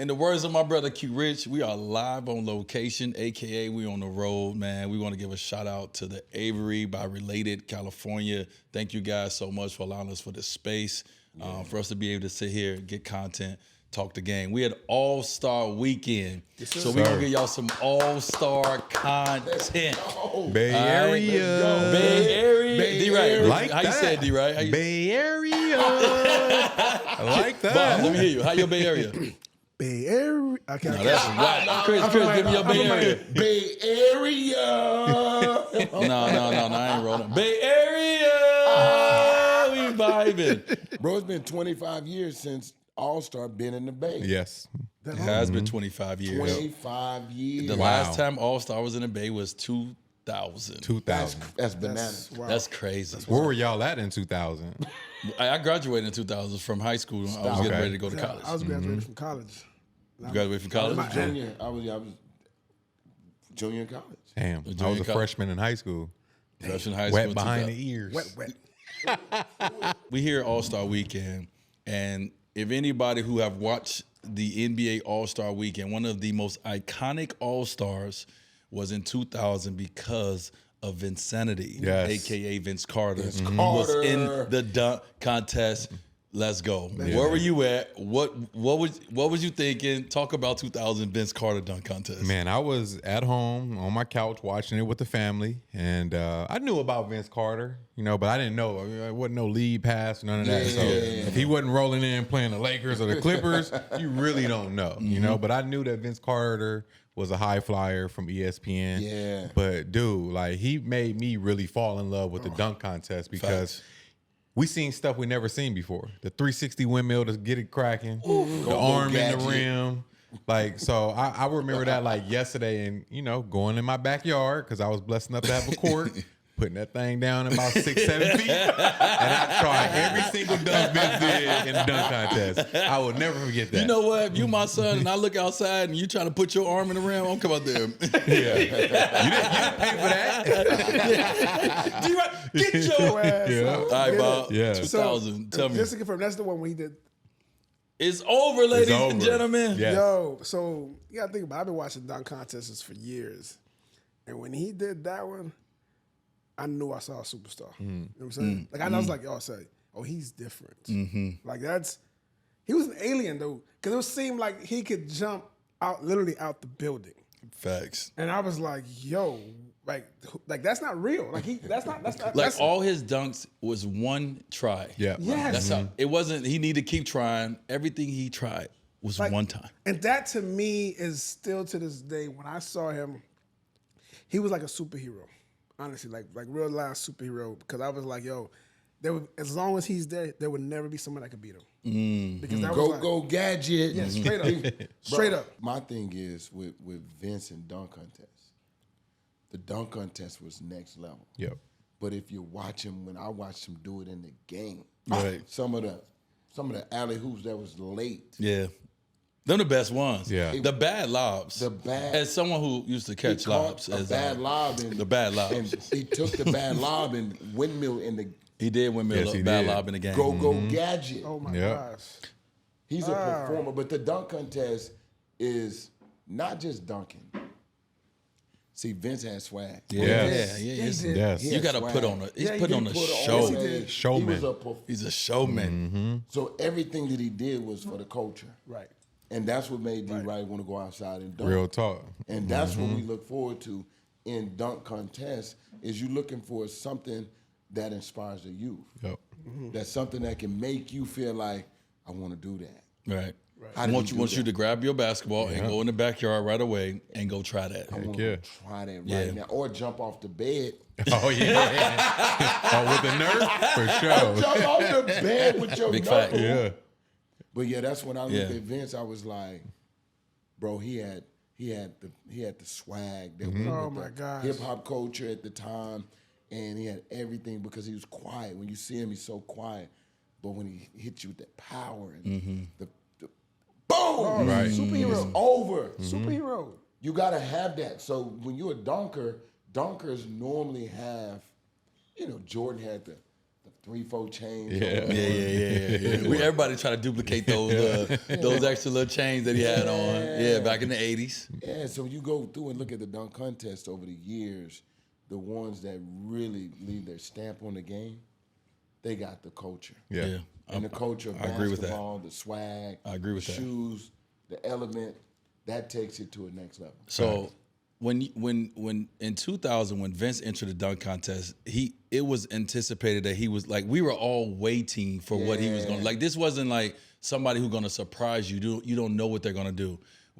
In the words of my brother Q Rich, we are live on location, aka we on the road, man. We want to give a shout out to the Avery by Related, California. Thank you guys so much for allowing us for this space, for us to be able to sit here, get content, talk the game. We had All-Star Weekend, so we're gonna give y'all some All-Star content. Bay Area. Bay Area. D-Right. Like How you say it, D-Right? Bay Area. I like that. Bob, let me hear you. How your Bay Area? Bay Area. I can't. No, that's right. Chris, give me your Bay Area. Bay Area. No, I ain't rolling. Bay Area. We vibing. Bro, it's been 25 years since All-Star been in the Bay. Yes. It has been 25 years. 25 years. The last time All-Star was in the Bay was 2000. 2000. That's bananas. Wow. That's crazy. Where were y'all at in 2000? I graduated in 2000 from high school. I was getting ready to go to college. I was graduating from college. You graduated from college? Junior. I was junior in college. Damn. I was a freshman in high school. Freshman high school. Wet in behind 2000. the ears. Wet. We here All-Star Weekend, and if anybody who have watched the NBA All-Star Weekend, one of the most iconic All-Stars was in 2000 because of Vincenity, a.k.a. Vince Carter, who was in the dunk contest. Let's go. Where were you at? What was you thinking? Talk about 2000 Vince Carter dunk contest. Man, I was at home on my couch watching it with the family, and I knew about Vince Carter, but I didn't know. It wasn't no lead pass, none of that. So if he wasn't rolling in playing the Lakers or the Clippers, you really don't know, But I knew that Vince Carter was a high flyer from ESPN. Yeah. But dude, he made me really fall in love with the dunk contest because we seen stuff we never seen before. The 360 windmill to get it cracking, the arm in the rim. So I remember that yesterday and, going in my backyard because I was blessed enough to have a court, putting that thing down about 6-7 feet. And I tried every single dunk Vince did in the dunk contest. I will never forget that. You know what? If you my son and I look outside and you trying to put your arm in the rim, I'm come out there. Yeah. You didn't pay for that. Get your ass up. All right, Bob. Yeah. 2000. Tell me. Just to confirm, that's the one when he did. It's over, ladies and gentlemen. Yes. Yo, so you gotta think about it. I've been watching dunk contests for years. And when he did that one, I knew I saw a superstar. You know what I'm saying? I was like, y'all say, oh, he's different. He was an alien though, because it seemed like he could jump out, literally out the building. Facts. And I was like, yo, that's not real. That's not All his dunks was one try. Yeah. Yes. That's how it wasn't. He needed to keep trying. Everything he tried was one time. And that to me is still to this day, when I saw him, he was like a superhero. Honestly, like real life superhero. Because I was like, yo, as long as he's there, there would never be someone that could beat him. Because that was Go gadget. Yeah, straight up. Straight up. My thing is with Vince and dunk contest. The dunk contest was next level. Yep. But if you watch him, when I watched him do it in the game, Right. some of the alley hoops that was late. Yeah. Them the best ones. Yeah. The bad lobs. As someone who used to catch lobs. The bad lob. The bad lobs. And he took the bad lob and windmill in the He did windmill Yes, he bad did. lob in the game. go gadget. Oh my Yeah. gosh. He's a performer, but the dunk contest is not just dunking. See, Vince has swag. Yes. Yeah. He did. Yes. You got to swag. put on a. He's Yeah, putting he on a put show. Yes, he did. Showman. He was a He's a showman. So everything that he did was for the culture. Right. And that's what made D-Right want to go outside and dunk. Real talk. And that's what we look forward to in dunk contests, is you looking for something that inspires the youth. Yep. That's something that can make you feel like, I want to do that. Right. How I do want you you do to that? grab your basketball and go in the backyard right away and go try that. I want yeah. to try that right now. Or jump off the bed. Oh, yeah. With the nerf? For sure. Jump off the bed with your Big fact. knuckle. Yeah. But yeah, that's when I looked Yeah. at Vince, I was like, bro, he had the swag that went Oh with my the gosh. hip hop culture at the time, and he had everything because he was quiet. When you see him, he's so quiet. But when he hit you with that power and the boom, Right. Superhero. it's over. Superhero. You gotta have that. So when you're a dunker, dunkers normally have, Jordan had the 3-4 chains. Yeah. Yeah. Everybody try to duplicate those extra little chains that he had on. Yeah, back in the 80s. Yeah, so you go through and look at the dunk contest over the years, the ones that really leave their stamp on the game, they got the culture. Yeah. And the culture of I agree with that. basketball, the swag, I agree with the that. shoes, the element, that takes it to a next level. So when in 2000 when Vince entered the dunk contest, it was anticipated that he was like, we were all waiting for what he was going to, like, this wasn't like somebody who's going to surprise you. You don't know what they're going to do.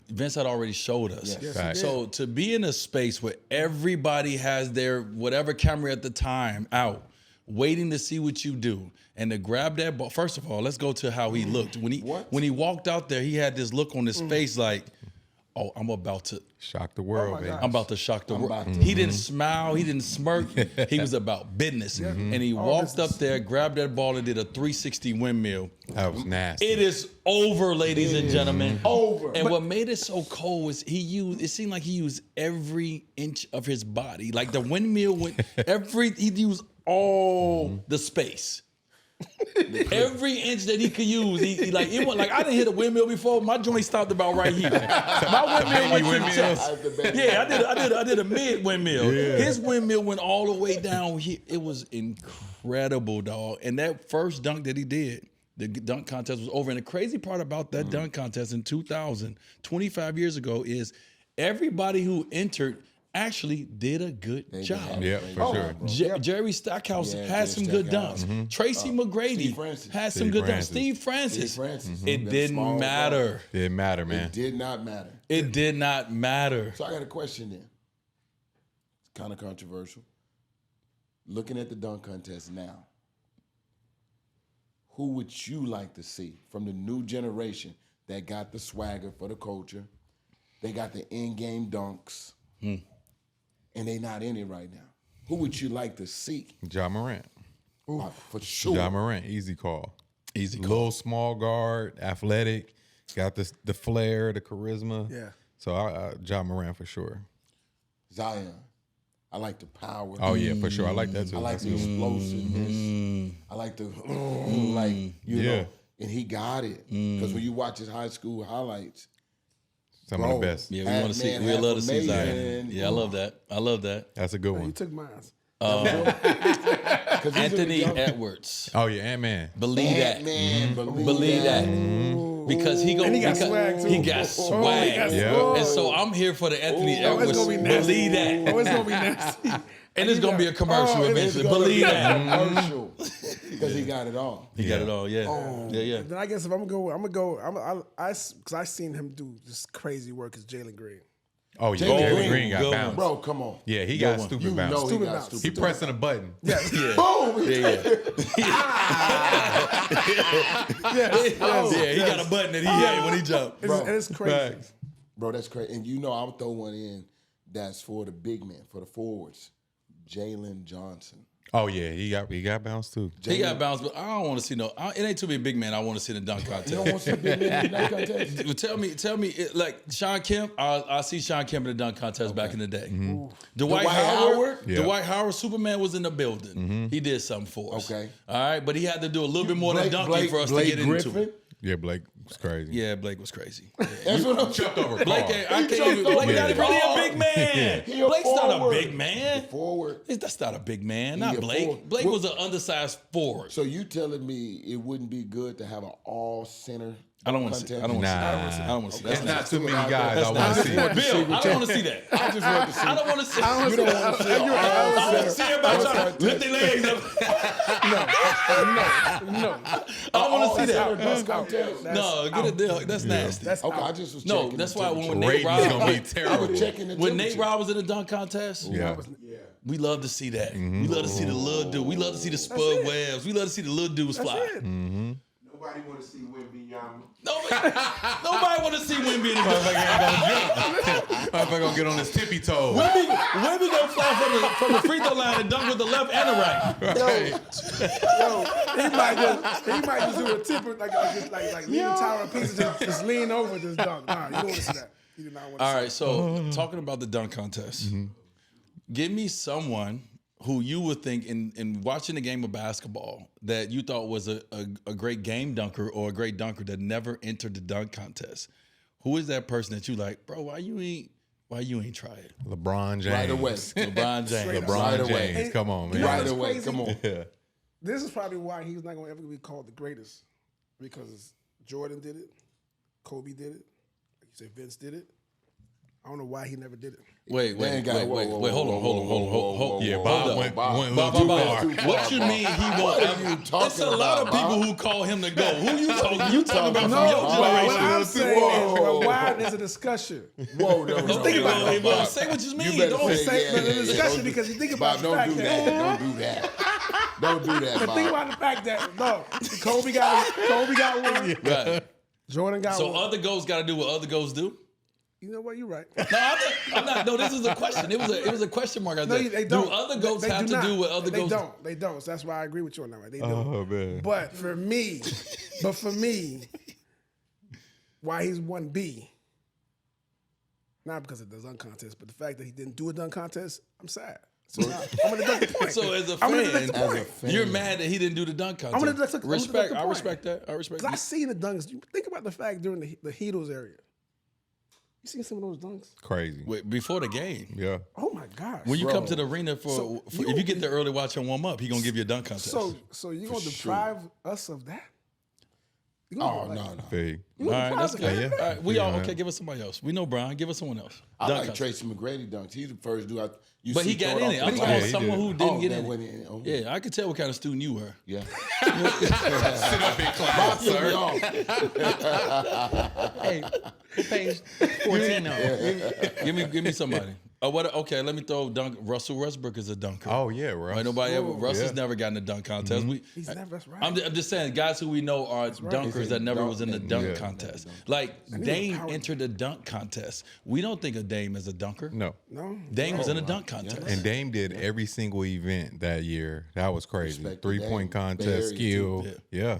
Vince had already showed us. Yes, So to be in a space where everybody has their whatever camera at the time out, waiting to see what you do, and to grab that ball. First of all, let's go to how he looked. When he walked out there, he had this look on his face like, oh, I'm about to Shock the world, my baby. God. I'm about to shock the world. about to- He didn't smile. He didn't smirk. He was about business. And he walked up there, grabbed that ball, and did a 360 windmill. That was nasty. It is over, ladies and gentlemen. Over. And what made it so cold was it seemed like he used every inch of his body. Like the windmill he used all the space. Every inch that he could use, he like it went like I didn't hit a windmill before. My joint stopped about right here. My windmill went to the chest. Yeah, I did a mid windmill. His windmill went all the way down here. It was incredible, dog. And that first dunk that he did, the dunk contest was over. And the crazy part about that dunk contest in 2000, 25 years ago, is everybody who entered actually did a good job. Yeah, for sure. Jerry Stackhouse Yeah, had some Jerry good Stackhouse. dunks. Tracy McGrady Steve Francis. had some Steve good dunks. Francis. Steve Francis. Steve Francis. It That didn't small matter. Didn't matter, man. It did not matter. It did not matter. So I got a question then. It's kind of controversial. Looking at the dunk contest now, who would you like to see from the new generation that got the swagger for the culture? They got the in-game dunks, and they not in it right now. Who would you like to see? Ja Morant. For sure. Ja Morant, easy call. Easy call. Little small guard, athletic, got the flair, the charisma. Yeah. So Ja Morant for sure. Zion. I like the power. Oh yeah, for sure. I like that too. I like the explosiveness. I like the you know. And he got it because when you watch his high school highlights, Some of the best. Yeah, we want to see. We love to see Zion. Yeah, I love that. I love that. That's a good You one. took mine. Anthony Edwards. Oh yeah, Ant-Man. Believe that. Man, Believe that. Because he And he got swag, too. He got swag. Yeah. And so I'm here for the Anthony Oh, it's Edwards. gonna be nasty. Believe that. Oh, it's gonna be nasty. And it's gonna be a commercial Oh, eventually. it's gonna Believe be that. commercial because he got it all. He got it all. Yeah. Yeah. Then I guess if I'm gonna go, because I seen him do this crazy work as Jalen Green. Oh yeah, Jalen Jalen Green, Green got good bounced. Bro, come on. Yeah, he got stupid You bounce. know he Stupid got bounce. stupid. He pressing a button. Yes. Boom. Yeah, he got a button that he hit when he jumped. It's crazy. Facts. Bro, that's crazy. And you know, I'll throw one in that's for the big men, for the forwards. Jalen Johnson. Oh yeah, he got bounced too. He got bounced, but I don't want to see it ain't too many big men I want to see in the dunk You don't contest. want to see big men in that contest? Well, tell me, like Sean Kemp, I see Sean Kemp in the dunk contest back in the day. Dwight Howard, Yeah. Dwight Howard, Superman was in the building. He did something for us. Okay. All right, but he had to do a little bit more than dunking for us to get into it. Yeah, Blake was crazy. Yeah, Blake was crazy. That's what I'm Jumped over Blake, Carl. I can't even. Blake not really a big man. He a Blake's not a forward. big man. Forward. That's not a big man. He Not a Blake. forward. Blake was an undersized forward. So you telling me it wouldn't be good to have an all center? I don't want to see. I don't want to see. Nah. I don't want to see. That's It's not not. too many guys I want to see. Bill, I don't want to see that. I just want to see. I don't want to see. You don't want to see an all I want to center. see everybody trying to lift their legs up. No. I don't want to see that. Dunk contest. No, get a deal. That's nasty. That's Okay, out. I just was No, checking. that's the why temperature. when Nate Ratings gonna be Rob, I terrible. was checking the when Nate temperature. Rob was in the dunk contest, Yeah. we love to see that. We love to see the little dude. We love to see the Spud Webbs. We love to see the little dudes fly. That's it. Nobody want to see Wembanyama. Nobody want to see Wemby in the Motherfucker gonna get on his tippy toes. Wemby gonna fly from the free throw line and dunk with the left and the right. Yo, he might just do a tipper like lean tower piece, just lean over, just dunk. Nah, you don't want to see that. You do not want to All see right, so talking about the dunk contest, give me someone who you would think in watching a game of basketball that you thought was a great game dunker or a great dunker that never entered the dunk contest? Who is that person that you like, bro? Why you ain't try it? LeBron James. Right away. LeBron James. LeBron Right James. away. Come on, man. Right what's away. crazy? Come on. Yeah. This is probably why he's not gonna ever be called the greatest, because Jordan did it, Kobe did it, like you said, Vince did it. I don't know why he never did it. Wait, hold on. Yeah, Hold Bob up. went a Bob, little too far. What you mean he won't ever? There's a lot of people who call him the GOAT. Who you talking? You talking about from your What generation? I'm saying is, well, why there's a discussion. Whoa, no, Don't think about it, Bob. Say what you mean. better Don't say say. Say the discussion because you think about Bob, the fact don't do that. that. Don't do that. Don't do that, But think Bob. about the fact that no, Kobe got one, Right. Jordan got So one. other GOATs got to do what other GOATs do. You know what? You're right. No, I'm not. No, this is a question. It was a question mark. I No, said, they don't. Do other GOATs They have do to do not. what other GOATs? They don't. So that's why I agree with you on that. Right? They don't. Oh, man. But for me, why he's 1B, not because of the dunk contest, but the fact that he didn't do a dunk contest, I'm sad. So now, I'm gonna deduct the point. So as a I'm gonna fan, deduct the point. you're mad that he didn't do the dunk contest. I'm gonna deduct the respect. I point. respect that. I respect. Because I seen the dunks. You think about the fact during the Heatles area. You seen some of those dunks? Crazy. Wait, before the game. Yeah. Oh my gosh. When you come to the arena So if you get there early, watch and warm up, he gonna give you a dunk contest. So you're gonna deprive us of that? You gonna, Oh, no. Big. all right, that's of good. that? Yeah. All right, we all Yeah. okay. Give us somebody else. We know Brian. Give us someone else. I Dunk like contest. Tracy McGrady dunks. He's the first dude you But see he got throw in off it. the I'm glass. talking about he someone did. who didn't get that in went it. in. Oh. Yeah, I could tell what kind of student you were. Yeah. Bob, sir. Hey, page 14 now. Give me somebody. What? Okay, let me throw dunk. Russell Westbrook is a dunker. Oh, yeah, Russ. Right, nobody ever. Russell's Yeah. never gotten a dunk contest. He's never. That's right. I'm just saying, guys who we know are dunkers that never was in the dunk Yeah. contest. Like Dame entered the dunk contest. We don't think of Dame as a dunker. No. no. Dame was in the dunk contest. And Dame did every single event that year. That was crazy. Respect to 3-point Dame. contest, Bay Area, skill. too. Yeah.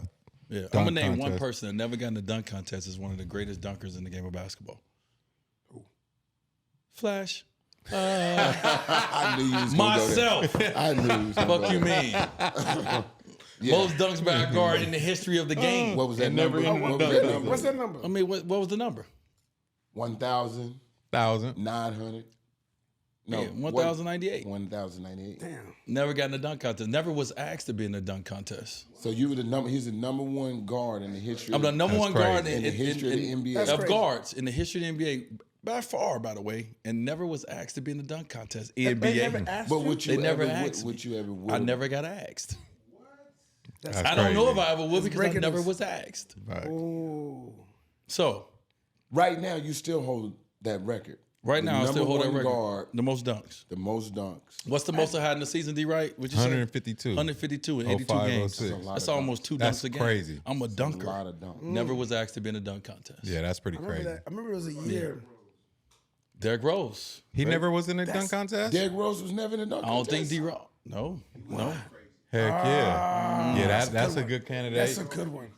Yeah, I'm Dunk gonna name one contest. person that never got in the dunk contest as one of the greatest dunkers in the game of basketball. Flash. I knew you was gonna go there. Myself. I knew you was gonna Fuck go you there. mean? Yeah. Most dunks by a guard in the history of the game. What was that never number? ended What up was that dunk. number? What's that number? I mean, what was the number? 1,900. 1,000. No, Yeah, 1,098. 1,098. Damn. Never got in the dunk contest. Never was asked to be in the dunk contest. So you were the number. He's the number one guard in the history. I'm the number That's one guard crazy. in In the history of the NBA. That's of crazy. guards in the history of the NBA by far, by the way, and never was asked to be in the dunk contest. They NBA. never asked But you? would you They never ever? asked Would you ever? I never got asked. That's I don't know if crazy. I ever would because I breaking never news. was asked. Right. Ooh. So Right now, you still hold that record. right The now, I still number hold that one record. guard, The most dunks. the most dunks. What's the most I had in the season, D? Right? What'd you say? 152. 152 in 82 05, games. 06. That's a lot That's of almost 2 That's dunks a game. crazy. I'm a A dunker. lot of dunks. Never was asked to be in a dunk contest. Yeah, that's pretty I remember crazy. that. I remember it was a year. Derrick Rose. He never was in a dunk contest? Derrick Rose was never in a dunk I don't think contest. D. Rose. No. Heck yeah. Yeah, that's a good candidate. That's a good one.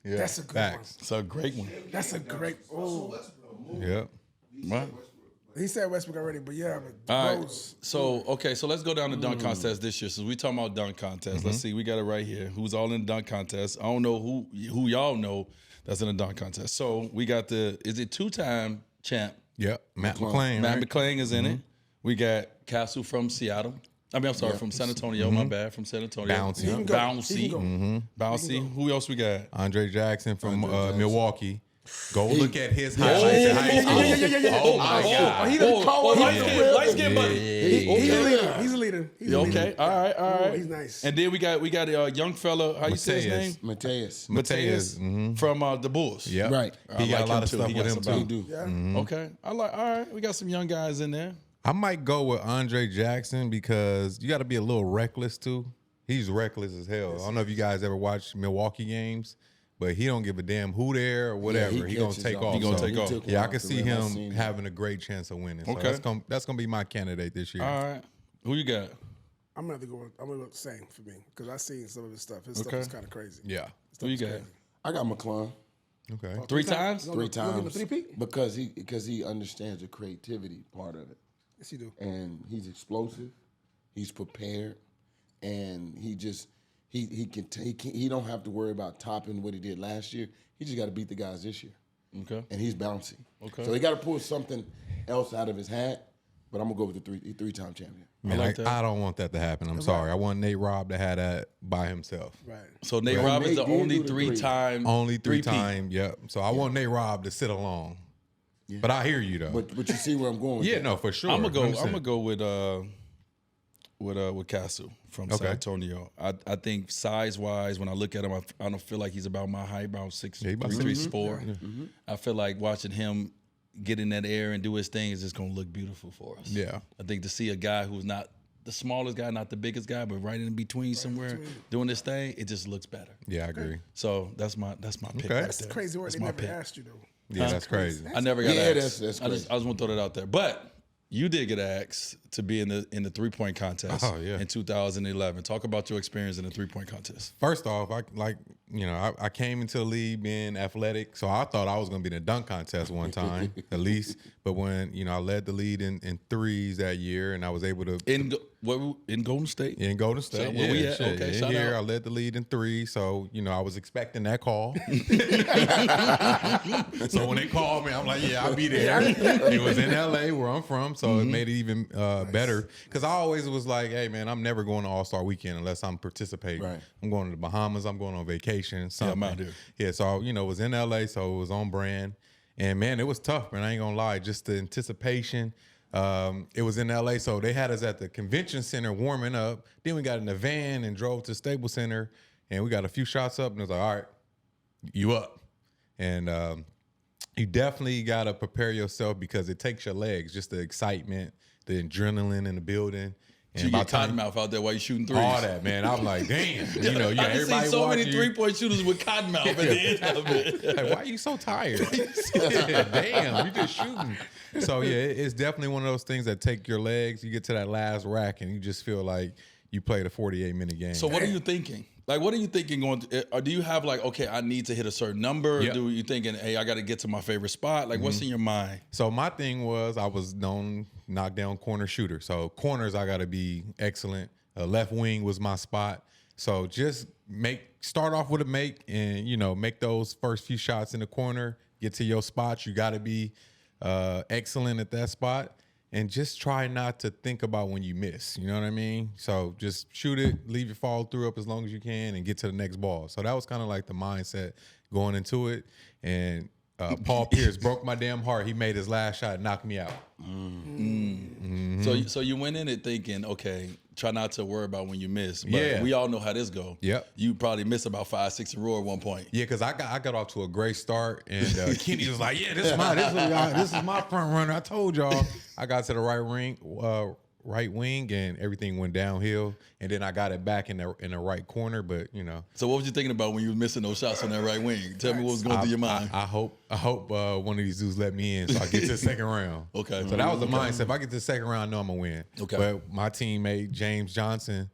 yeah. That's a good Facts. It's a great one. one. That's a great. Oh, Yeah. Right. he said Westbrook already, but yeah, but All right. Rose. So, okay, so let's go down to dunk contest this year. Since we talking about dunk contest, let's see. We got it right here. Who's all in the dunk contest? I don't know who y'all know that's in the dunk contest. So we got is it 2-time champ? Yep. Matt McClain. Matt right? McClain is in it. We got Castle from Seattle. I mean, I'm sorry, from San Antonio. My bad, from San Antonio. Bouncy. He can go. Bouncy. He can go. Bouncy. Who else we got? Andre Jackson from Jackson. Milwaukee. Go look at his highlights in high school. Oh my God. He done called light skin buddy. He's a leader. He's a leader. He's a leader. Okay, all right. Oh, he's nice. And then we got a young fella. How you say his name? Mateus. Mateus. Mateus from the Bulls. Yep. Right. He I got like a lot him of too. stuff He with got him some He too. do. Yeah. Okay, all right. We got some young guys in there. I might go with Andre Jackson because you got to be a little reckless too. He's reckless as hell. I don't know if you guys ever watched Milwaukee games, but he don't give a damn who there or whatever. he gonna catches take off. off. He gonna So, take off. took Yeah, I one can off the see rim. I him seen having a great chance of winning. So Okay. that's gonna be my candidate this year. All right, who you got? I'm gonna have to go. I'm gonna go with the same for me because I seen some of his stuff. His stuff Okay. is kind of crazy. Yeah. Who you got? I got McClung Okay. 3 times? You 3 gonna give him a times three-peat? because he understands the creativity part of it, Yes, you do. and he's explosive. He's prepared, and he don't have to worry about topping what he did last year. He just got to beat the guys this year. Okay. And he's bouncy. Okay. So he got to pull something else out of his hat. But I'm gonna go with the three-time champion. Man, like that. I don't want that to happen. I'm sorry. I want Nate Robb to have that by himself. Right. So Nate Robb is the Nate did only do the three. three-time. Only three-peat. three-time. Yep. So I want Nate Robb to sit along. Yeah. But I hear you though. But you see where I'm going with yeah, that. no, for sure. I'm gonna 100%. go with Castle from San Antonio. I think size-wise, when I look at him, I don't feel like he's about my height, about 6'3", he about 6'4". I feel like watching him get in that air and do his thing is just gonna look beautiful for us. Yeah. I think to see a guy who's not the smallest guy, not the biggest guy, but right in between somewhere doing this thing, it just looks better. Yeah, I agree. So that's my pick. Okay. Right That's there. crazy word That's they my never pick. asked you though. Yeah, that's crazy. I never got Yeah, asked. that's I just want to throw that out there. But you did get asked to be in the 3-point contest in 2011. Talk about your experience in the 3-point contest. First off, I came into the league being athletic, so I thought I was going to be in the dunk contest one time at least. But when I led the lead in threes that year, and I was able to In Golden State? in Golden State. where we at? shit, Okay, in shout here, out. I led the lead in threes, so I was expecting that call. So when they called me, I'm like, yeah, I'll be there. It was in LA where I'm from, so it made it even better. Because I always was like, hey man, I'm never going to All-Star Weekend unless I'm participating. Right. I'm going to the Bahamas. I'm going on vacation. Something. I'm out here. Yeah, so it was in LA, so it was on brand. And man, it was tough, man. I ain't gonna lie. Just the anticipation. It was in LA, so they had us at the convention center warming up. Then we got in the van and drove to Staples Center, and we got a few shots up, and it was like, all right, you up. And you definitely gotta prepare yourself because it takes your legs, just the excitement, the adrenaline in the building. And You by get the time- cottonmouth out there while you shooting threes. all that, man. I'm like, damn. I've everybody seen so many watching you. 3-point shooters with cottonmouth at the end of it. Like, why are you so tired? Damn, you just shooting. So yeah, it's definitely one of those things that take your legs. You get to that last rack and you just feel like you played a 48-minute game. So what are you thinking? Like, what are you thinking going to, or do you have like, okay, I need to hit a certain number? Yep. Or do you thinking, hey, I got to get to my favorite spot? Like, what's in your mind? So my thing was I was known knockdown corner shooter. So corners I got to be excellent. Left wing was my spot. So just start off with a make and make those first few shots in the corner. Get to your spots. You got to be excellent at that spot. And just try not to think about when you miss. You know what I mean? So just shoot it, leave your follow through up as long as you can, and get to the next ball. So that was kind of like the mindset going into it. And Paul Pierce broke my damn heart. He made his last shot, knocked me out. So you went in it thinking, okay, try not to worry about when you miss. But Yeah. we all know how this go. Yep. You probably missed about 5-6 in a row at one point. Yeah, because I got off to a great start, and Kenny was like, "Yeah, this is my front runner." I told y'all. I got to the right wing, and everything went downhill. And then I got it back in the right corner, but So what was you thinking about when you were missing those shots on that right wing? Tell me what was going through your mind. I hope one of these dudes let me in so I get to the second round. Okay. So that was the mindset. If I get to the second round, I know I'm gonna win. Okay. But my teammate James Jones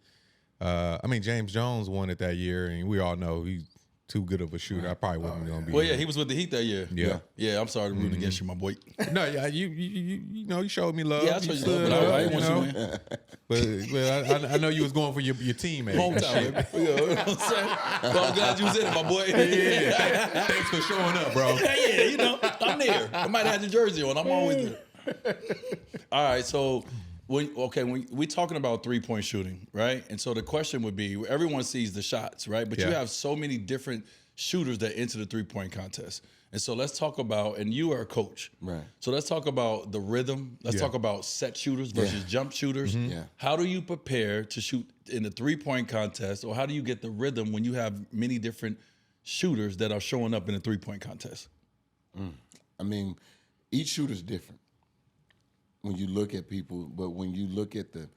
won it that year, and we all know he's too good of a shooter. I probably wasn't gonna be. Well, yeah, he was with the Heat that year. Yeah. Yeah, I'm sorry to root against you, my boy. No, yeah, you showed me love. Yeah, I showed you stood love, but I up, didn't want you to win. But I know you was going for your teammate. Hometown, baby. You know what I'm saying? Well, I'm glad you was in it, my boy. Yeah. Thanks for showing up, bro. Yeah, I'm there. I might have your jersey on. I'm always there. All right, so when we talking about 3-point shooting, right? And so the question would be, everyone sees the shots, right? But you Yeah. have so many different shooters that enter the 3-point contest. And so let's talk about, and you are a coach. Right. So let's talk about the rhythm. Let's talk about set shooters versus jump shooters. Yeah. How do you prepare to shoot in the 3-point contest, or how do you get the rhythm when you have many different shooters that are showing up in the 3-point contest? I mean, each shooter's different when you look at people, but when you look at the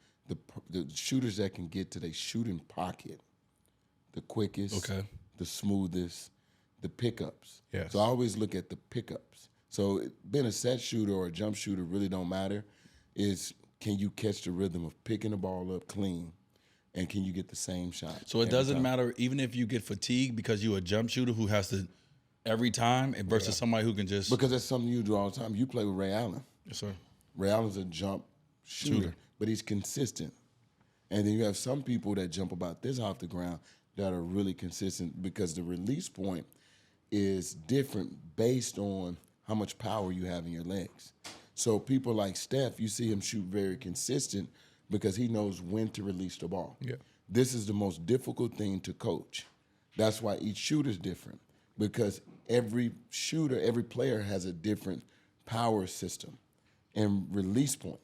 shooters that can get to their shooting pocket, the quickest, the smoothest, the pickups. Yes. So I always look at the pickups. So being a set shooter or a jump shooter really don't matter. Is can you catch the rhythm of picking the ball up clean, and can you get the same shot? So it every doesn't time? matter even if you get fatigued because you're a jump shooter who has to every time versus somebody who can just. Because that's something you do all the time. You play with Ray Allen. Yes, sir. Ray Allen's a jump shooter, but he's consistent. And then you have some people that jump about this off the ground that are really consistent because the release point is different based on how much power you have in your legs. So people like Steph, you see him shoot very consistent because he knows when to release the ball. Yeah. This is the most difficult thing to coach. That's why each shooter is different because every shooter, every player has a different power system and release point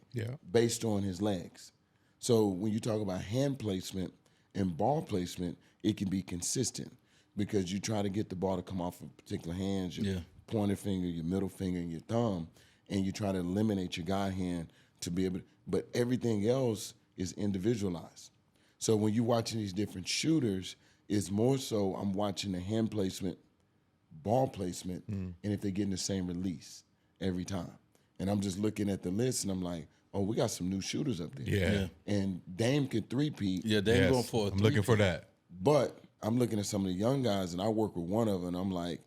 based on his legs. So when you talk about hand placement and ball placement, it can be consistent because you try to get the ball to come off of particular hands, your pointer finger, your middle finger, and your thumb, and you try to eliminate your guide hand to be able to, but everything else is individualized. So when you're watching these different shooters, it's more so I'm watching the hand placement, ball placement, and if they're getting the same release every time. And I'm just looking at the list and I'm like, oh, we got some new shooters up there. Yeah. And Dame could three-peat. Yeah, Dame going for a I'm looking for that. But I'm looking at some of the young guys, and I work with one of them, and I'm like,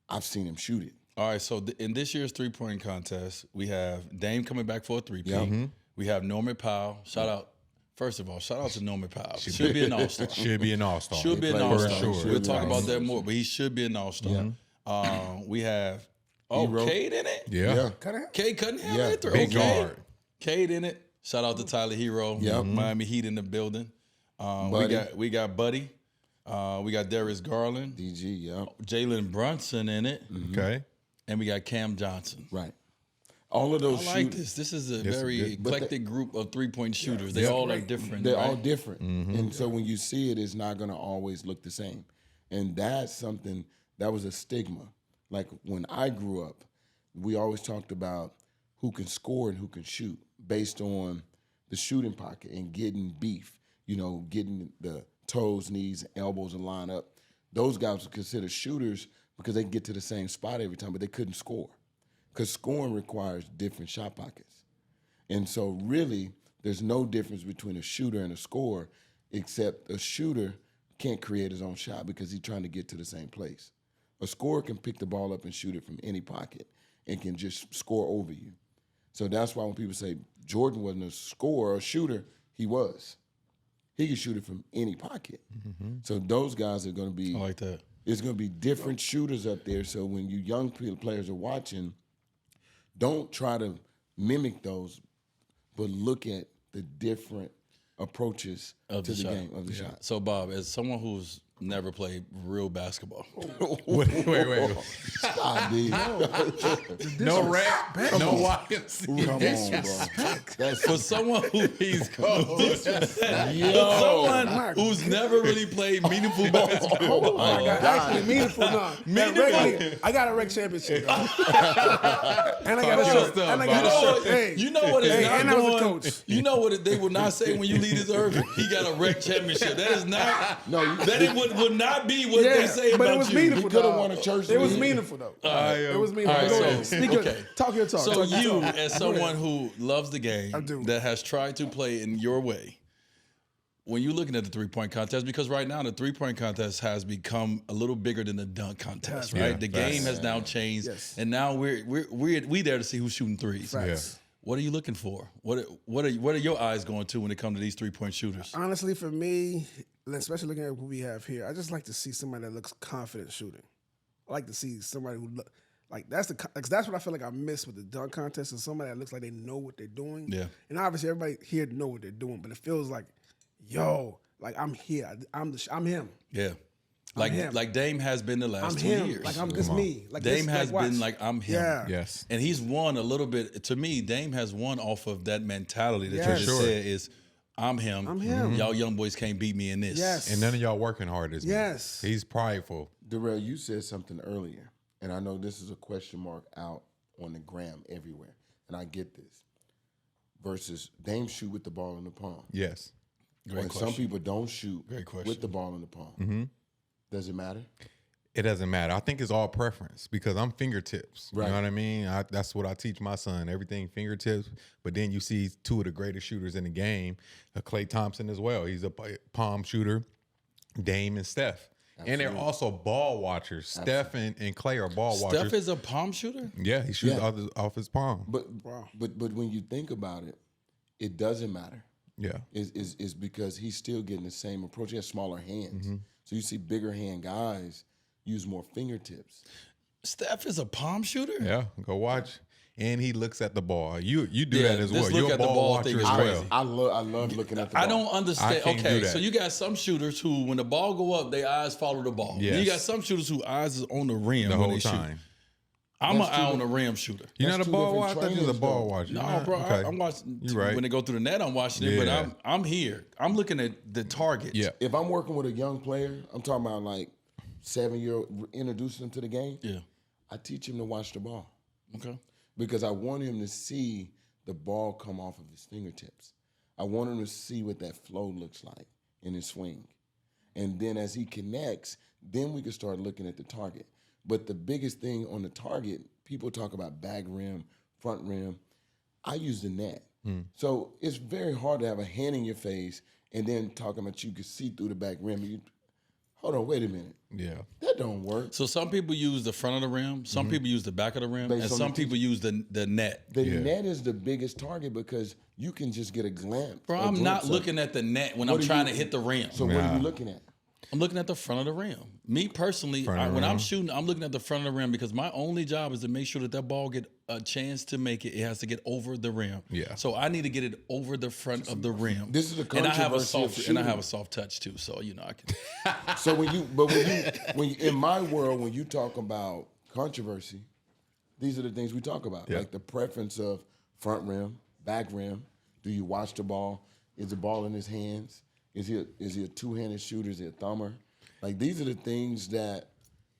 I've seen him shoot it. All right, so in this year's three-point contest, we have Dame coming back for a three-peat. Yeah. We have Norman Powell. Shout out to Norman Powell. Should be an all-star. Should be an all-star. Should be an For all-star. sure. We'll talk about that more, but he should be an all-star. We have Hero. Cade in it. Yeah. Cade Cunningham Yeah, in it. big guard. Cade in it. Shout out to Tyler Hero. Yep. Miami Heat in the building. We got Buddy. We got Darius Garland. DG, yeah. Jalen Brunson in it. Okay. And we got Cam Johnson. Right. All of those I like shooters. this. This is a This is very good. eclectic group of three-point shooters. They all are different. They're right? all different. And so when you see it, it's not going to always look the same. And that's something that was a stigma. Like when I grew up, we always talked about who can score and who can shoot based on the shooting pocket and getting beef, getting the toes, knees, elbows and line up. Those guys were considered shooters because they can get to the same spot every time, but they couldn't score because scoring requires different shot pockets. And so really, there's no difference between a shooter and a scorer except a shooter can't create his own shot because he's trying to get to the same place. A scorer can pick the ball up and shoot it from any pocket and can just score over you. So that's why when people say Jordan wasn't a scorer or a shooter, he was. He could shoot it from any pocket. So those guys are going to be. I like that. There's going to be different shooters up there. So when you young players are watching, don't try to mimic those, but look at the different approaches to the game of the shot. So, Bob, as someone who's never played real basketball, Wait. Stop, dude. No rap, no YMCA. Come on, bro. That's for someone who He's cold. someone who's never really played meaningful basketball. Oh my God. Actually, meaningful. No. I got a rec championship. And I got a shirt. And I got a shirt. Hey, You know what it's Hey, not and I was a going. coach. You know what they would not say when you leave this earth. He got a rec championship. That is not. That it would not be what they say but about it was you. meaningful. He coulda dog. won a church It was league. meaningful though. It was All meaningful. right, Go so ahead. Speak your, okay. talk your talk. So talk your you, talk. as someone who loves the game, I do. that has tried to play in your way, when you're looking at the three-point contest, because right now the three-point contest has become a little bigger than the dunk contest, right? Yeah, The game has now changed, Yes. and now we there to see who's shooting threes. Facts. What are you looking for? What are your eyes going to when it comes to these three-point shooters? Honestly, for me, especially looking at what we have here, I just like to see somebody that looks confident shooting. I like to see somebody who that's what I feel like I miss with the dunk contest is somebody that looks like they know what they're doing. Yeah. And obviously everybody here know what they're doing, but it feels like, I'm here. I'm him. Yeah. him. Like Dame has been the last I'm 2 him. years. Like I'm just me. Like Dame this, has watch. been like, I'm him. Yeah. Yes. And he's won a little bit. To me, Dame has won off of that mentality that you Yes. just Sure. said is, I'm him. I'm him. Y'all young boys can't beat me in this. Yes. And none of y'all working hard as me. Yes. He's prideful. Darrell, you said something earlier, and I know this is a question mark out on the gram everywhere, and I get this. Versus Dame shoot with the ball in the palm. Yes. Great And question. some people don't shoot Great question. with the ball in the palm. Does it matter? It doesn't matter. I think it's all preference because I'm fingertips. Right. You know what I mean? That's what I teach my son. Everything fingertips. But then you see two of the greatest shooters in the game, Klay Thompson as well. He's a palm shooter. Dame and Steph. And they're also ball watchers. Steph and Klay are ball watchers. Steph is a palm shooter? Yeah, he shoots Yeah. off his palm. But when you think about it, it doesn't matter Yeah. is because he's still getting the same approach. He has smaller hands. So you see bigger hand guys use more fingertips. Steph is a palm shooter? Yeah, go watch. And he looks at the ball. You do Yeah, that as this well. look You're a at the ball ball watcher thing is as crazy. well. I love looking at the ball. I don't understand. I can't Okay, do that. so you got some shooters who, when the ball go up, their eyes follow the ball. Yes. You got some shooters who eyes is on the rim The when whole they time. shoot. I'm That's an two eye on the rim shooter. You're That's not a two ball different watcher? I thought you was a trainings, ball though. watcher. No, bro, Okay. I'm watching. You right. When they go through the net, I'm watching it, Yeah. but I'm here. I'm looking at the target. Yeah. If I'm working with a young player, I'm talking about like 7-year-old, introducing them to the game. Yeah. I teach him to watch the ball Okay. because I want him to see the ball come off of his fingertips. I want him to see what that flow looks like in his swing. And then as he connects, then we can start looking at the target. But the biggest thing on the target, people talk about back rim, front rim. I use the net. So it's very hard to have a hand in your face and then talking about you can see through the back rim. Hold on, wait a minute. Yeah. That don't work. So some people use the front of the rim, some people use the back of the rim, Based and on some the people use the net. The Yeah. net is the biggest target because you can just get a glimpse. Bro, a I'm glimpse not of- looking at the net when What I'm are trying you- to hit the rim. So what are Nah. you looking at? I'm looking at the front of the rim. Me personally, Front of the when I'm rim. shooting, I'm looking at the front of the rim because my only job is to make sure that that ball get a chance to make it. It has to get over the rim. Yeah. So I need to get it over the front of the rim. This is the and I have a controversy of soft and I have shooting. a soft touch too. So I can. So when you in my world, when you talk about controversy, these are the things we talk about. Yeah. Like the preference of front rim, back rim. Do you watch the ball? Is the ball in his hands? Is he a two-handed shooter? Is he a thumber? Like these are the things that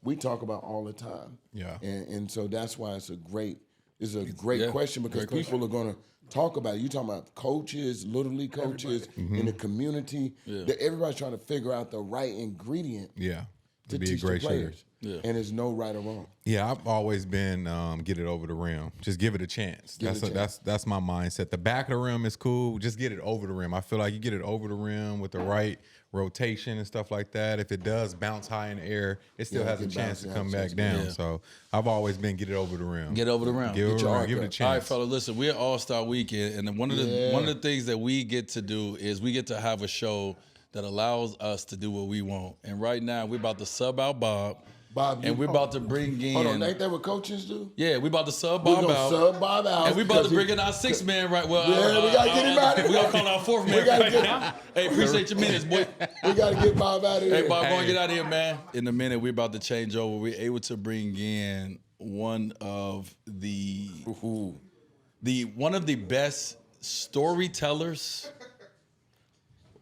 we talk about all the time. Yeah. And so that's why it's a great yeah, question because great people are going to talk about it. You talking about coaches, little league coaches in the community. That everybody's trying to figure out the right ingredient Yeah. to be a teach the great shooter. players. Yeah. And there's no right or wrong. Yeah, I've always been get it over the rim. Just give it a chance. Give it a chance. That's my mindset. The back of the rim is cool. Just get it over the rim. I feel like you get it over the rim with the right rotation and stuff like that. If it does bounce high in the air, it still Yeah, has a it can chance to bounce, come yeah, back down. yeah. So I've always been get it over the rim. Get over the rim. Give it Get your a rim. arc Give it a up. chance. All right, fellas, listen, we're All-Star Weekend, and one of the things that we get to do is we get to have a show that allows us to do what we want. And right now, we're about to sub out Bob. Bob, And we're about to bring in. Hold on, ain't that what coaches do? Yeah, we about to sub We're Bob gonna out. sub Bob out. And we about to 'cause bring he- in our sixth man, right? Well, Yeah, we gotta get him out of We here. gonna call our fourth We man gotta right get- now. Hey, appreciate your minutes, boy. We got to get Bob out of here. Hey, Bob, go and get out of here, man. In a minute, we're about to change over. We're able to bring in one of the best storytellers.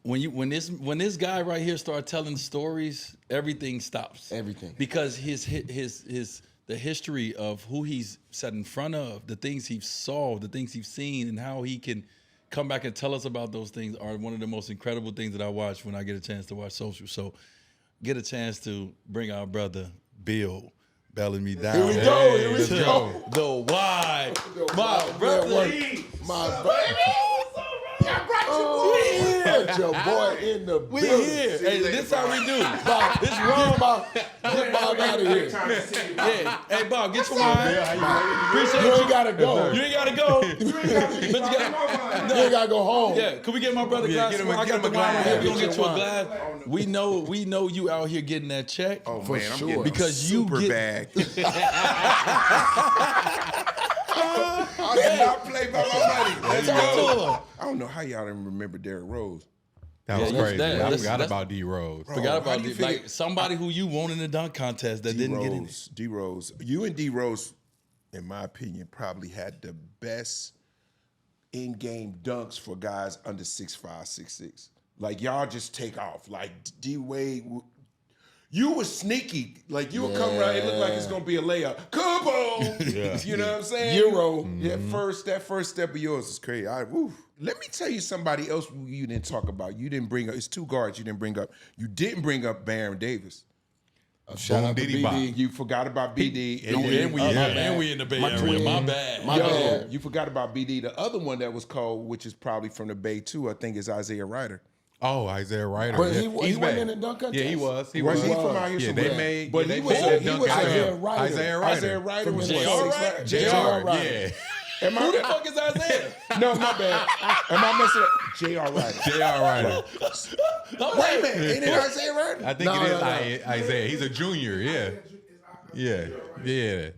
When this guy right here start telling stories, everything stops. Everything. Because the history of who he's sat in front of, the things he's solved, the things he's seen, and how he can come back and tell us about those things are one of the most incredible things that I watch when I get a chance to watch social. So get a chance to bring our brother Bill Bellamy down. Here we go. Here we let's go. The why. The My Wild brother. Network. My brother. Got your boy in the We building. here. Hey, this how we do. Bob, It's wrong. Get Bob out of here. Yeah. Hey, Bob, get your wine. Appreciate You you. ain't gotta go. You ain't gotta go. But you got. You ain't gotta go home. Yeah, can we get my brother Yeah, glass? get him a- I get got him the a wine right glass. here. We Get gonna get your you a wine. glass. We know you out here getting that check. Oh For man, I'm sure. getting Because you super get- bag. I did not play by my money. Let's Talk go. to him. I don't know how y'all didn't remember Derrick Rose. That was Yeah, crazy. that's- I that's- forgot that's- about D Rose. Forgot how about do you it. figure- Like somebody who you won in the dunk contest that didn't get in. D Rose. You and D Rose, in my opinion, probably had the best in-game dunks for guys under 6'5", 6'6". Like y'all just take off. Like D Wade, you was sneaky. Like you would come around, it looked like it's gonna be a layup. Kaboom! You know what I'm saying? Euro. That first step of yours is crazy. Let me tell you somebody else you didn't talk about. You didn't bring up. It's two guards you didn't bring up. You didn't bring up Baron Davis. Shout out to Diddy BD. Bop. You forgot about BD. And we in the Bay Area. My bad. My bad. You forgot about BD. The other one that was called, which is probably from the Bay too, I think is Isaiah Ryder. Oh, Isaiah Ryder. But Yeah. he He's wasn't back. in the dunk contest. Yeah, he was. He Was was. he from out here Yeah, somewhere? they made. But yeah, he they was made a- that he dunk was a- out Isaiah here. Ryder. Isaiah Ryder. Isaiah Ryder From was JR. what, JR, 6'9"? JR. Ryder. Yeah. Am Who the I? fuck is Isaiah? No, my bad. Am I messing up? J.R. Ryder. J.R. Ryder. Wait a minute, ain't it Isaiah Ryder? I think it is Isaiah. He's a junior. Yeah.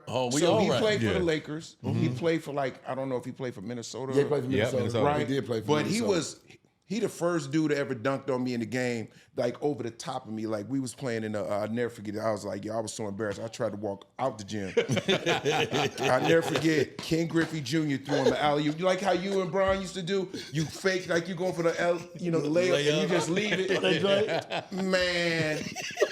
Oh, we So all he right. played for the Lakers. He played for I don't know if he played for Minnesota. Yeah, he played for Minnesota. Minnesota. Right. He did play for But Minnesota. he the first dude to ever dunked on me in the game, over the top of me. Like we was playing in I'll never forget it. I was like, I was so embarrassed. I tried to walk out the gym. I'll never forget Ken Griffey Jr. threw him an alley-oop. You like how you and Brian used to do? You fake like you going for the the layup and you just leave it. Man,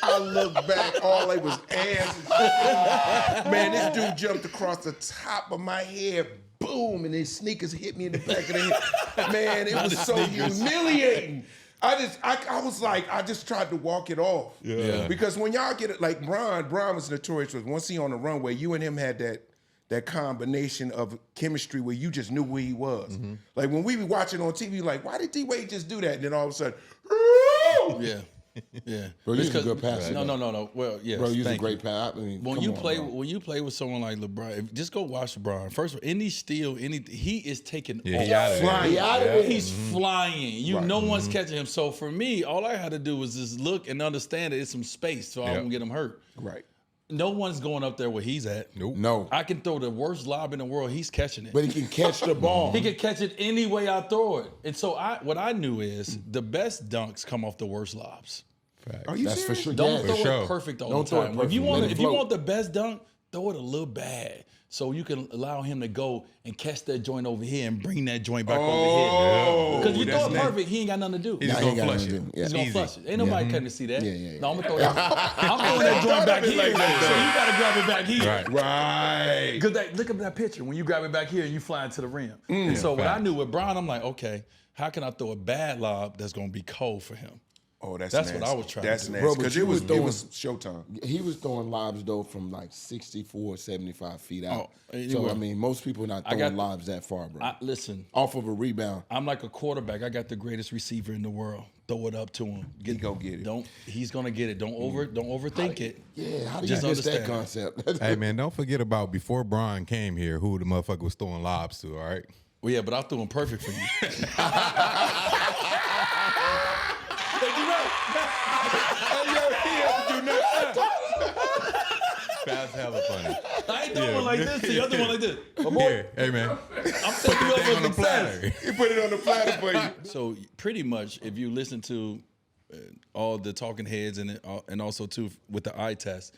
I look back, all they was ass. Man, this dude jumped across the top of my head. Boom, and his sneakers hit me in the back of the head. Man, it was so humiliating. I was like, I just tried to walk it off. Yeah. Because when y'all get it, like Brian was notorious with once he on the runway, you and him had that combination of chemistry where you just knew where he was. Mm-hmm. Like when we be watching on TV, like, why did D-Wade just do that? And then all of a sudden, Yeah. Yeah. Bro, he's a Because- good passer. No. Well, yes. Bro, he's a thank great you. passer. I mean, When come you on, play bro. when you play with someone like LeBron, just go watch LeBron. First of all, any steal, he is taking Yeah, off. he out of there. Flying. He out of there. He's flying. No one's catching him. So for me, all I had to do was just look and understand that it's some space so I Yep. won't get him hurt. right. No one's going up there where he's at. Nope. No. I can throw the worst lob in the world. He's catching it. But he can catch the ball. He can catch it any way I throw it. And so what I knew is the best dunks come off the worst lobs. Are you That's for serious? sure. Don't Yeah. throw sure. it perfect all Don't the throw it time. If perfect. you Let want it if you float. want the best dunk, throw it a little bad. So you can allow him to go and catch that joint over here and bring that joint back over here. Because you throw that's it next. perfect, he ain't got nothing to do. He's just Nah, he gonna ain't got flush nothing it. to do. Yeah. He's gonna Easy. flush it. Ain't nobody coming to see that. Yeah. No, I'm throwing that joint back here. So you gotta grab it back here. Right. Right. Because look at that picture when you grab it back here and you fly into the rim. And so what I knew with Brian, I'm like, okay, how can I throw a bad lob that's gonna be cold for him? Oh, that's That's what nasty. I was trying to That's do. nasty. Bro, but Because you it was was showtime. He was throwing lobs though from 64, 75 feet out. Oh, so anyway. I mean, most people not throwing lobs that far, bro. Listen, Off of a rebound. I'm like a quarterback. I got the greatest receiver in the world. Throw it up to him. He go get it. He's gonna get it. Don't overthink it. Yeah, how do you Just miss that understand. concept? Hey man, don't forget about before Brian came here, who the motherfucker was throwing lobs to. All right. Well, yeah, but I threw him perfect for you. That's hella funny. I ain't doing one like this. The other one like this. My boy, Here, hey man, I'm setting you up on for the success. platter. He put it on the platter for you. So pretty much, if you listen to all the talking heads and also too with the eye test,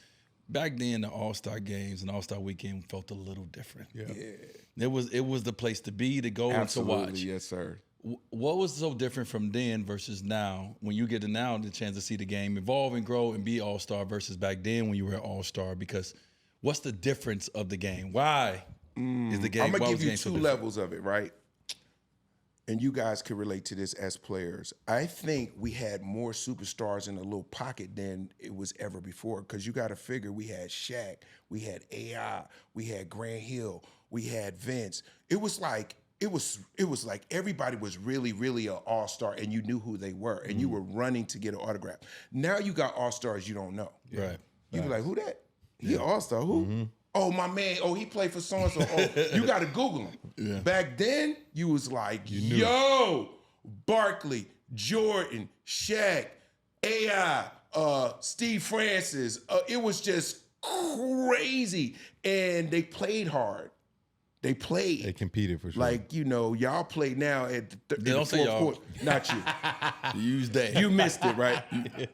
back then the All-Star games and All-Star weekend felt a little different. Yeah. It was the place to be, to go and to watch. Yes, sir. What was so different from then versus now? When you get to now the chance to see the game evolve and grow and be All-Star versus back then when you were an All-Star, because what's the difference of the game? Why is the game? I'm why gonna was give the you game so two different? levels of it, right? And you guys can relate to this as players. I think we had more superstars in a little pocket than it was ever before. Because you got to figure we had Shaq, we had AI, we had Grant Hill, we had Vince. It was like everybody was really, really an all-star, and you knew who they were, and you were running to get an autograph. Now you got all-stars you don't know. Right. You be like, who that? He an all-star. Who? Oh, my man. Oh, he played for so-and-so. Oh, you got to Google him. Yeah. Back then, you was like, yo, Barkley, Jordan, Shaq, AI, Steve Francis. It was just crazy. And they played hard. They played. They competed for sure. Like, y'all play now at the don't say fourth y'all. quarter. Not you. Use that. You missed it, right?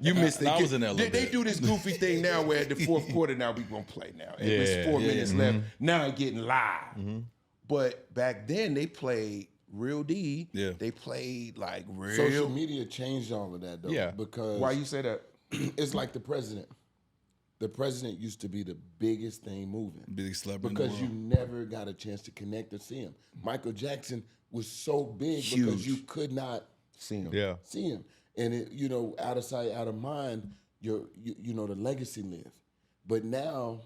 You missed it. I was in there a little They bit. do this goofy thing now where at the fourth quarter now we gonna play now. And it's 4 minutes left. Now it's getting live. But back then they played real D. Yeah. They played like real. Social media changed all of that though. Yeah. Because Why you say that? it's like the president. The president used to be the biggest thing moving. Big celebrity in the Because you world. never got a chance to connect or see him. Michael Jackson was so big because Huge. you could not See him. yeah. see him. And it, out of sight, out of mind, the legacy lived. But now,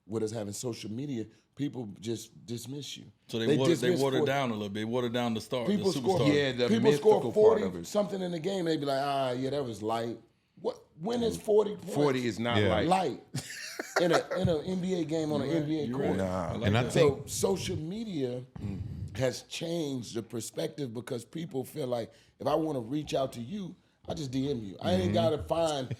with us having social media, people just dismiss you. So they watered dismiss down a little bit. They watered down the star. People the score. superstar. Yeah, the People mythical score part 40 of it. something in the game. They be like, yeah, that was light. What? When is 40 points? 40 is not Yeah. light in an NBA game on an NBA court. Nah. And I think So social media has changed the perspective because people feel like if I want to reach out to you, I just DM you. I ain't got to find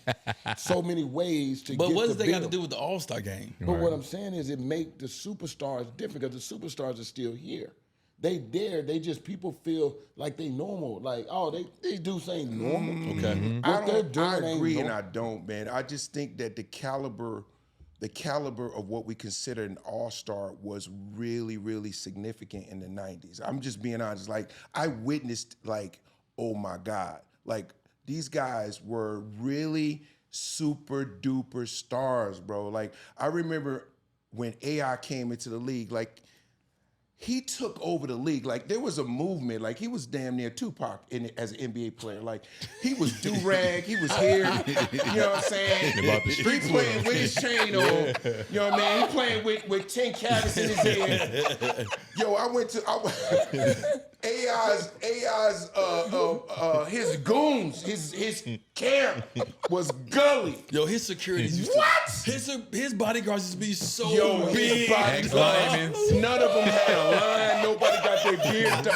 so many ways to But get what does the they got to bill. do with the All-Star game? But what I'm saying is it make the superstars different because the superstars are still here. They there. They just people feel like they normal. Like, oh, these dudes ain't normal. Okay. What they're doing I ain't agree and normal. I don't, man. I just think that the caliber of what we consider an all-star was really, really significant in the 90s. I'm just being honest. Like, I witnessed, like, oh my God. Like, these guys were really super duper stars, bro. Like, I remember when AI came into the league, like, he took over the league. Like, there was a movement. Like, he was damn near Tupac as an NBA player. Like, he was do-rag. He was here. You know what I'm saying? About the He street playing with his chain on. You know what I mean? He playing with 10 carats in his head. Yo, his goons, his camp was gully. Yo, his security used What? his bodyguards used to be so Yo, his big. bodyguards, none of them had a line. Nobody got their beard done.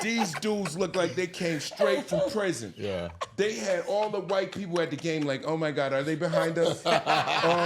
These dudes look like they came straight from prison. Yeah. They had all the white people at the game like, oh my God, are they behind us? Oh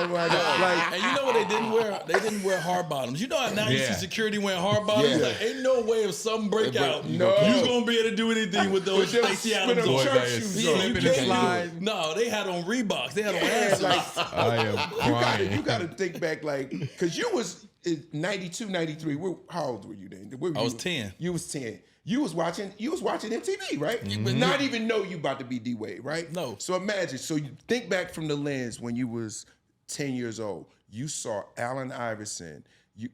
my God. Like, And you know what they didn't wear? They didn't wear hard bottoms. You know how now you see Yeah. security wearing hard bottoms? Yeah. Like, ain't no way if something break out, No. you gonna be able to do anything with those With them Stacey Adams spin-up on. church shoes on. You Slipping and can't do it. sliding. No, they had on Reeboks. They had on yeah, ass. like, I am crying. you gotta think back, like, because you was in 92, 93. How old were you then? Where were I was you? 10. You was 10. You was watching MTV, right? But not even know you about to be D-Wade, right? No. So imagine, so you think back from the lens when you was 10 years old. You saw Allen Iverson.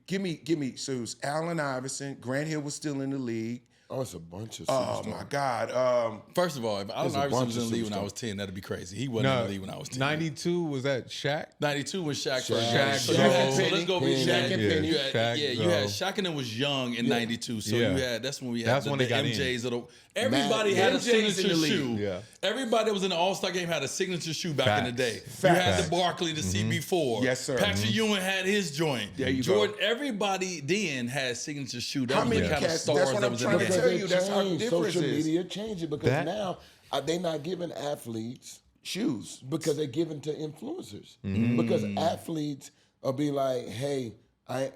Give me. So it was Allen Iverson. Grant Hill was still in the league. Oh, it's a bunch of Oh superstars. my God. First of all, if Allen There's a Iverson bunch was in of the league when I superstars. was 10, that'd be crazy. He wasn't in the league when I was 10. 92 was that Shaq? 92 was Shaq. Shaq, So, you had, so Penny, let's go with Penny. Shaq and Yeah, Penny. You had, Shaq, you had Zoe. Shaq and them was young in 92. So Yeah. you had that's when we had That's the, when they the got in. MJs of the everybody Matt, had a MJs in the signature league. shoe. Yeah. Everybody that was in the All-Star game had a signature shoe back in the day. Facts. You had Facts. the Barkley, the CB4. Yes, sir. Patrick Ewing had his joint. There you Jordan, go. everybody then had signature shoe. That How was many the kind of cats- stars that's what that I'm was in trying the to game. tell you. That's how the Changed. difference Social is. media changed it because That- now they not giving athletes Shoes. because they're giving to influencers. Mm. Because athletes will be like, hey, I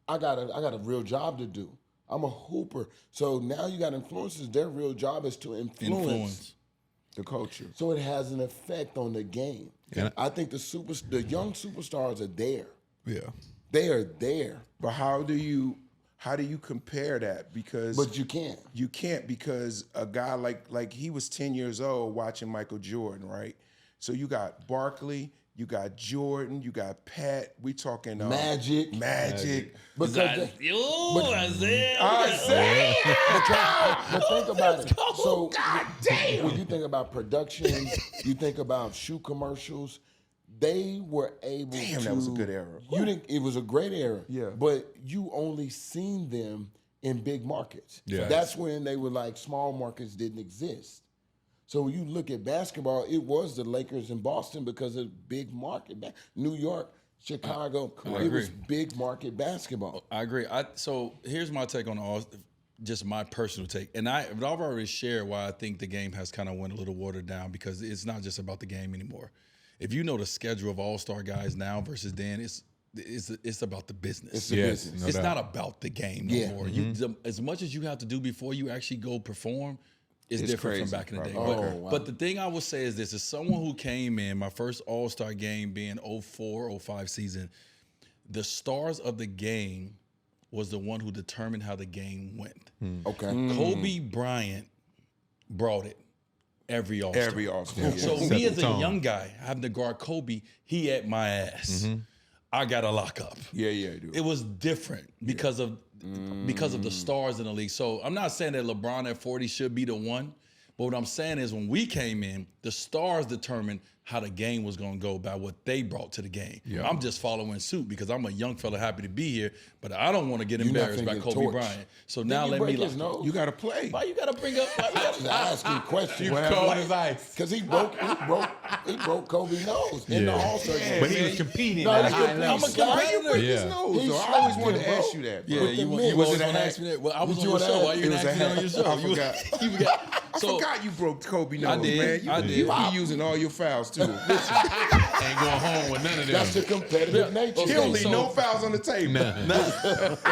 got a real job to do. I'm a hooper. So now you got influencers, their real job is to influence. The culture. So it has an effect on the game. And I think the young superstars are there. Yeah. They are there. But how do you compare that? Because But you can't. you can't, because a guy like he was 10 years old watching Michael Jordan, right? So you got Barkley, you got Jordan, you got Pat. We talking Magic. But Because Isaiah. But think about it. So when you think about production, you think about shoe commercials, they were able to. Damn, that was a good era. It was a great era. Yeah. But you only seen them in big markets. Yeah. That's when they were like small markets didn't exist. So when you look at basketball, it was the Lakers in Boston because of big market. New York, Chicago, it was big market basketball. I agree. So here's my take on all, just my personal take, and I've already shared why I think the game has kind of went a little watered down, because it's not just about the game anymore. If you know the schedule of all-star guys now versus then, it's about the business. It's the Yes, business. no It's doubt. not about the game no Yeah. more. As much as you have to do before you actually go perform, it's different crazy, from back in the day. bro. But, Oh, wow. but the thing I will say is this: is someone who came in my first All-Star game being 04-05 season, the stars of the game was the one who determined how the game went. Okay. Kobe Bryant brought it every All-Star. Every All-Star. So Set me the as a tone. young guy having to guard Kobe, he at my ass. I got to lock up. Yeah, dude. It was different because of the stars in the league. So I'm not saying that LeBron at 40 should be the one, but what I'm saying is when we came in, the stars determined how the game was going to go by what they brought to the game. Yeah. I'm just following suit because I'm a young fella happy to be here, but I don't want to get You're not embarrassed by finna Kobe torch. Bryant. So Did now he let break me his nose? You got to play. Why you got to bring up? Why you gotta, I ask you questions. cold as ice. Because he broke Kobe's nose in the All-Star game. But he was competing No, at a he high could- level. I'm a Why you break Yeah. his nose? He Though? I always slapped wanted him, to ask bro. you that. Bro. Yeah, With the you men. always Was it want a to ask me that. Well, I was Did on you your wanna show. ask- Why you it didn't was ask a me on hat. your show? I You forgot. you forgot. I forgot you broke Kobe nose, did. man. You, I did. You be using all your fouls too. Ain't going home with none of them. That's the competitive nature. He don't leave So- no fouls on the table.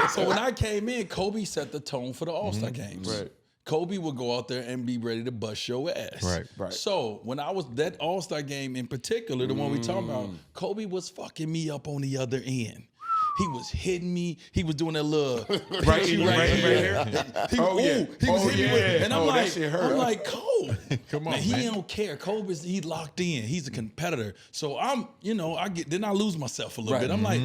So when I came in, Kobe set the tone for the All-Star games. Right. Kobe would go out there and be ready to bust your ass. Right. So when I was that All-Star game in particular, the one we talking about, Kobe was fucking me up on the other end. He was hitting me. He was doing that little Right here. here. He, Oh, yeah. he was Oh, hitting me yeah. with, and I'm Oh, that like, shit hurt. Kobe, Come on, he man. don't care. Kobe's he locked in. He's a competitor. So I'm, then I lose myself a little bit. I'm like,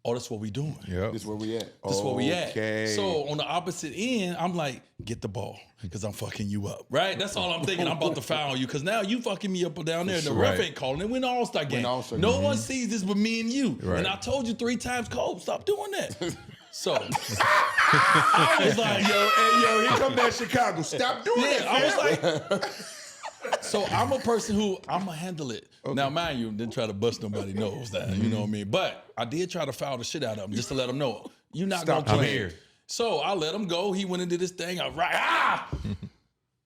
oh, that's what we doing. Yep. This is where we at. That's where we at. Okay. So on the opposite end, I'm like, get the ball because I'm fucking you up, right? That's all I'm thinking. I'm about to foul you because now you fucking me up down there. And the ref Right. ain't calling it. We're in the All-Star game. All-Star No game. one sees this but me and you. Right. And I told you 3 times, Cole, stop doing that. So I was like, Hey, here come that Chicago. Stop doing yeah, that, I fam. was like, so I'm a person who I'm gonna handle it. Now, mind you, didn't try to bust nobody nose that, you know what I mean? But I did try to foul the shit out of him just to let him know you're not Stop gonna I'm play. here. So I let him go. He went into this thing. I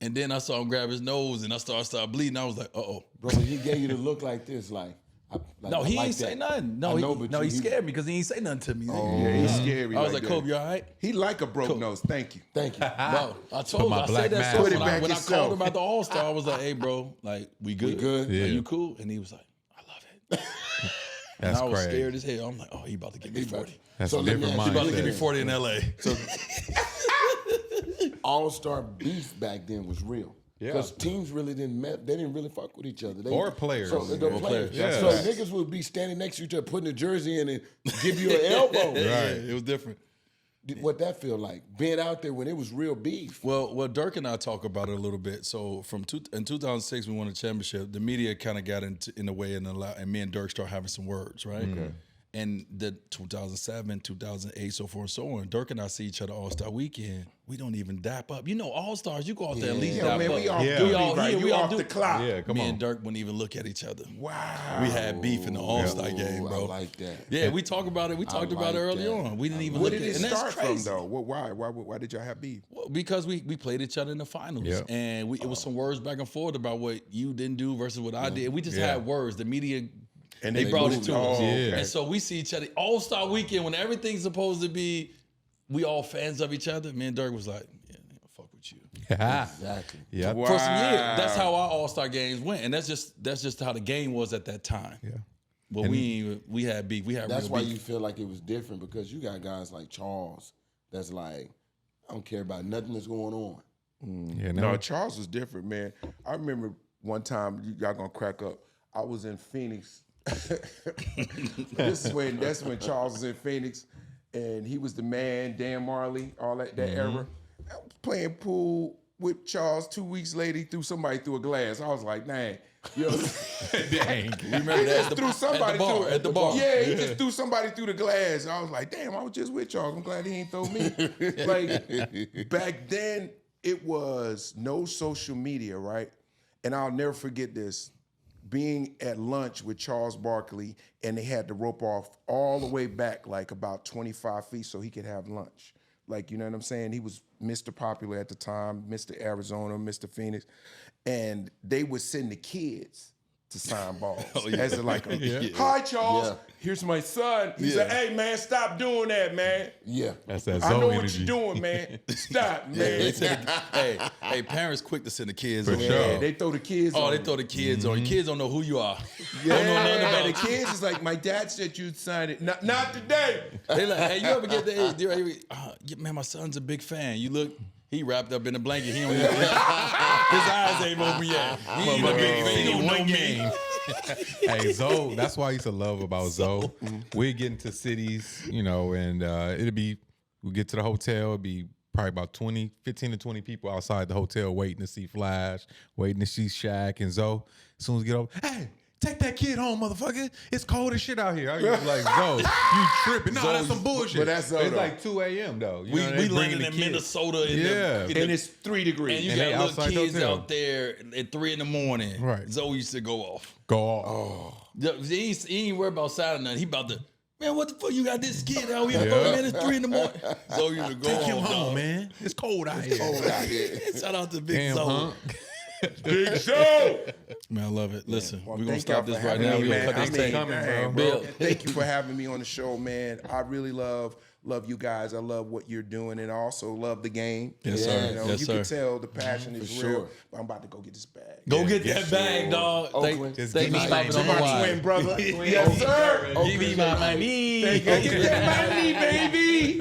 and then I saw him grab his nose and I started bleeding. I was like, uh-oh. Bro, he gave you the look like this, like No, he ain't say nothing. No, I know, but he you- scared me because he ain't say nothing to me. Yeah, he's scary. I was like, that. Kobe, you all right? He like a broke nose. Thank you. Thank you. Bro, I told him, my I black said that mask stuff Put it when, back when I yourself. called him about the All-Star. I was like, hey, bro, like, we good? good? Yeah. Are you cool? And he was like, I love it. That's and I was crazy. scared as hell. I'm like, oh, he about to give me 40. That's So a let me different ask you He about to give me mindset. 40 in LA. All-Star beef back then was real. Yeah. Because teams really they didn't really fuck with each other. They, Or players. So, Or players. players. So Yeah. niggas would be standing next to each other, putting a jersey in and give you an elbow. Yeah, it was different. What that feel like? Being out there when it was real beef. Well, Dirk and I talk about it a little bit. So in 2006, we won a championship. The media kind of got in the way and me and Dirk started having some words, right? Okay. And the 2007, 2008, so forth and so on. Dirk and I see each other All-Star Weekend. We don't even dap up. You know, All-Stars, you go out there at least Yo, dap man, up. we off Yeah. duty We all right. here. You We all off do. the clock. Yeah, come Me on. and Dirk wouldn't even look at each other. Wow. We had beef in the All-Star game, bro. I like that. Yeah, we talk about it. We talked about it like early that. on. We didn't even Where look did at it and that's start from, crazy. though? Why did y'all have beef? Well, because we played each other in the finals, Yeah. and it was some words back and forth about what you didn't do versus what I did. We just Yeah. had words. The media, And they brought it moved to it. us, Oh, okay. and so we see each other All-Star Weekend when everything's supposed to be. We all fans of each other. Me and Dirk was like, yeah, fuck with you. Exactly. Yeah. Wow. For some years, that's how our All-Star games went, and that's just how the game was at that time. Yeah. But we had beef. We had That's real why beef. you feel like it was different because you got guys like Charles that's like, I don't care about nothing that's going on. Yeah, No, Charles was different, man. I remember one time, y'all gonna crack up. I was in Phoenix. That's when Charles was in Phoenix, and he was the man, Dan Marley, all that era. I was playing pool with Charles. 2 weeks later, he threw somebody through a glass. I was like, dang. You know, Dang. remember he that just threw somebody through at the bar. Yeah, he just threw somebody through the glass. I was like, damn, I was just with Charles. I'm glad he ain't throw me. Like back then, it was no social media, right? And I'll never forget this. Being at lunch with Charles Barkley, and they had the rope off all the way back, like about 25 feet, so he could have lunch. Like, you know what I'm saying? He was Mr. Popular at the time, Mr. Arizona, Mr. Phoenix. And they would send the kids to sign balls. As a, like, hi, Charles. Yeah. Here's my son. He said, hey, man, stop doing that, man. Yeah. That's that I know Zoe what energy. you're doing, man. Stop, man. They said, hey, parents quick to send the kids. on. sure. Yeah, they throw the kids on. Oh, they you. throw the kids on. Your kids don't know who you are. Yeah, Don't know nothing about the you. kids is like, my dad said you'd sign it. Not today. They like, hey, you ever get the man, my son's a big fan. You look, he wrapped up in a blanket. He don't even, his eyes ain't open yet. He ain't a big fan. He don't know me. Hey, Zoe, that's why I used to love about Zoe. We'd get into cities, you know, and we'd get to the hotel, it'd be probably about 15 to 20 people outside the hotel waiting to see Flash, waiting to see Shaq and Zoe. As soon as we get over, hey, Take that kid home, motherfucker. It's cold as shit out here. I was like, Zoe, you tripping. No, that's some bullshit. But that's Zoe, it's though. like 2 a.m. though. You We know, they landed bringing in the kids. Minnesota. And it's 3 degrees. And you And they got little outside kids hotel. out there at 3 in the morning. Right. Zoe used to go off. Go off. He ain't worried about Saturday night. He about to, man, what the fuck you got this kid out here? Yeah. Man, it's 3 in the morning. Zoe used to go Take him off, home, dog. man. It's cold out here. Cold out here. Shout out to Big Damn, Zoe. huh? Big Show. Man, I love it. Listen, Well, we're going to thank y'all stop this for right having now. me, We're going man. to cut this mean, tape. coming, hey, bro. Bill. Thank you for having me on the show, man. I really love you guys. I love what you're doing, and I also love the game. Yes, sir. You know, Yes, you sir. can tell the passion is For real. sure. But I'm about to go get this bag. Go get that bag, dog. Oakland. Just Thank give me me stopping some on the My wire. twin brother. Yes, sir. Give me my money. Go get that money, baby.